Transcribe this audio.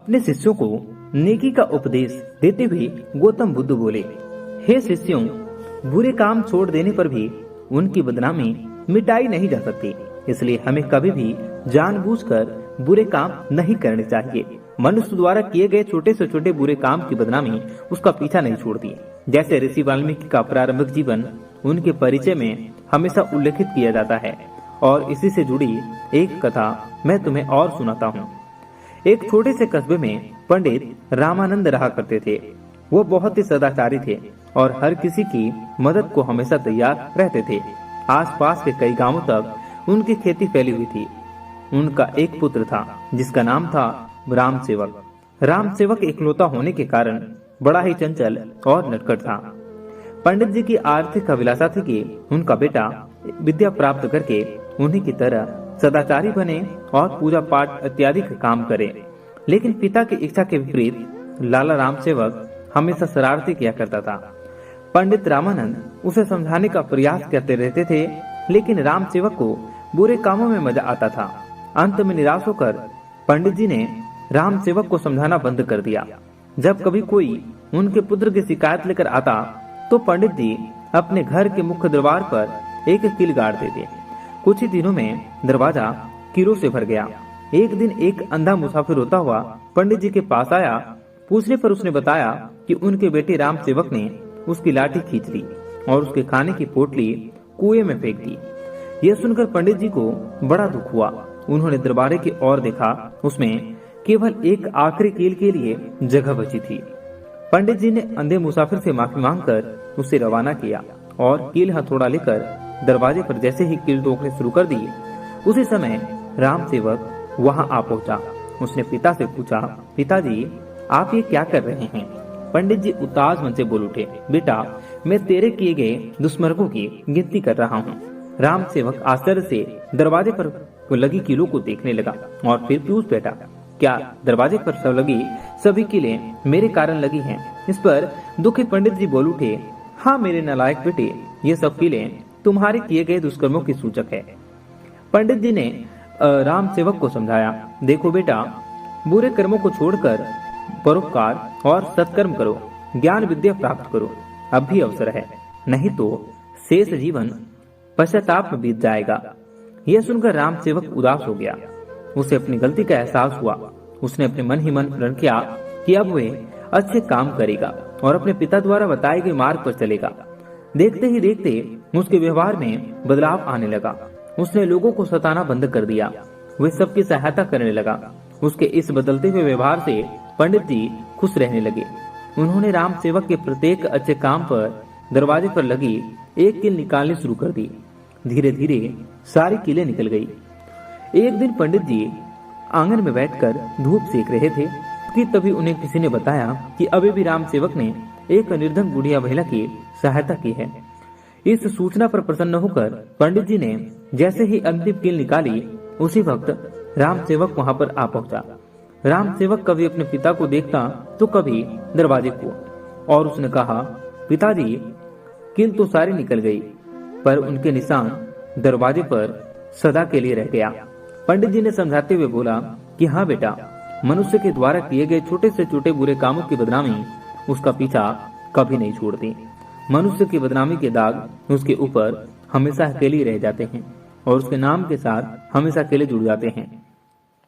अपने शिष्यों को नेकी का उपदेश देते हुए गौतम बुद्ध बोले, हे शिष्यों, बुरे काम छोड़ देने पर भी उनकी बदनामी मिटाई नहीं जा सकती, इसलिए हमें कभी भी जानबूझकर बुरे काम नहीं करने चाहिए। मनुष्य द्वारा किए गए छोटे से छोटे बुरे काम की बदनामी उसका पीछा नहीं छोड़ती। जैसे ऋषि वाल्मीकि का प्रारंभिक जीवन उनके परिचय में हमेशा उल्लेखित किया जाता है, और इसी से जुड़ी एक कथा मैं तुम्हें और सुनाता हूँ। एक छोटे से कस्बे में पंडित रामानंद रहा करते थे। वो बहुत ही सदाचारी थे और हर किसी की मदद को हमेशा तैयार रहते थे। आसपास के कई गांवों तक उनकी खेती फैली हुई थी। उनका एक पुत्र था जिसका नाम था राम सेवक। राम सेवक इकलौता होने के कारण बड़ा ही चंचल और नटखट था। पंडित जी की आर्थिक अभिलाषा थी कि उनका बेटा विद्या प्राप्त करके उन्हीं की तरह सदाचारी बने और पूजा पाठ इत्यादि का काम करे। लेकिन पिता की इच्छा के विपरीत लाला राम सेवक हमेशा शरारती किया करता था। पंडित रामानंद उसे समझाने का प्रयास करते रहते थे, लेकिन राम सेवक को बुरे कामों में मजा आता था। अंत में निराश होकर पंडित जी ने राम सेवक को समझाना बंद कर दिया। जब कभी कोई उनके पुत्र की शिकायत लेकर आता तो पंडित जी अपने घर के मुख्य दरबार पर एक कील गाड़ देते। कुछ ही दिनों में दरवाजा कीलों से भर गया। एक दिन एक अंधा मुसाफिर होता हुआ पंडित जी के पास आया। पूछने पर उसने बताया कि उनके बेटे राम सेवक ने उसकी लाठी खींच ली और उसके खाने की पोटली कुएं में फेंक दी। यह सुनकर पंडित जी को बड़ा दुख हुआ। उन्होंने दरबारे की ओर देखा, उसमें केवल एक आखिरी कील के लिए जगह बची थी। पंडित जी ने अंधे मुसाफिर से माफी मांगकर उसे रवाना किया और कील हथौड़ा लेकर दरवाजे पर जैसे ही कील ठोकने शुरू कर दी, उसी समय राम सेवक वहां आ पहुंचा। उसने पिता से पूछा, पिताजी, आप ये क्या कर रहे हैं? पंडित जी उदास मन से बोल उठे, बेटा, मैं तेरे किए गए दुष्मर्गों की गिनती कर रहा हूँ। राम सेवक आश्चर्य से दरवाजे पर लगी कीलों को देखने लगा और फिर पूछ बैठा, क्या दरवाजे पर सब लगी सभी कीलें मेरे कारण लगी हैं? इस पर दुखी पंडित जी बोल उठे, हाँ मेरे नालायक बेटे, ये सब कीलें तुम्हारे किए गए दुष्कर्मों की सूचक है। पंडित जी ने राम सेवक को समझाया, देखो बेटा, बुरे कर्मों को छोड़कर परोपकार और सत्कर्म करो, ज्ञान विद्या प्राप्त करो, अब भी अवसर है, नहीं तो शेष जीवन पश्चाताप में बीत जाएगा। यह सुनकर राम सेवक उदास हो गया। उसे अपनी गलती का एहसास हुआ। उसने अपने मन ही मन प्रण किया कि अब वे अच्छे काम करेगा और अपने पिता द्वारा बताए गए मार्ग पर चलेगा। देखते ही देखते उसके व्यवहार में बदलाव आने लगा। उसने लोगों को सताना बंद कर दिया। वे सबकी सहायता करने लगा। उसके इस बदलते हुए व्यवहार से पंडित जी खुश रहने लगे। उन्होंने राम सेवक के प्रत्येक अच्छे काम पर दरवाजे पर लगी एक कील निकालनी शुरू कर दी। धीरे धीरे सारी कीलें निकल गई। एक दिन पंडित जी आंगन में बैठकर धूप सेक रहे थे कि तभी उन्हें किसी ने बताया कि अभी भी राम सेवक ने एक निर्धन बुढ़िया महिला की सहायता की है। इस सूचना पर प्रसन्न होकर पंडित जी ने जैसे ही अंतिम कील निकाली, उसी वक्त राम सेवक वहां पर आ पहुंचा। राम सेवक कभी अपने पिता को देखता तो कभी दरवाजे को, और उसने कहा, पिताजी, कील तो सारी निकल गई, पर उनके निशान दरवाजे पर सदा के लिए रह गया। पंडित जी ने समझाते हुए बोला कि हाँ बेटा, मनुष्य के द्वारा किए गए छोटे से छोटे बुरे कामों की बदनामी उसका पीछा कभी नहीं छोड़ती। मनुष्य की बदनामी के दाग उसके ऊपर हमेशा अकेले रह जाते हैं और उसके नाम के साथ हमेशा अकेले जुड़ जाते हैं।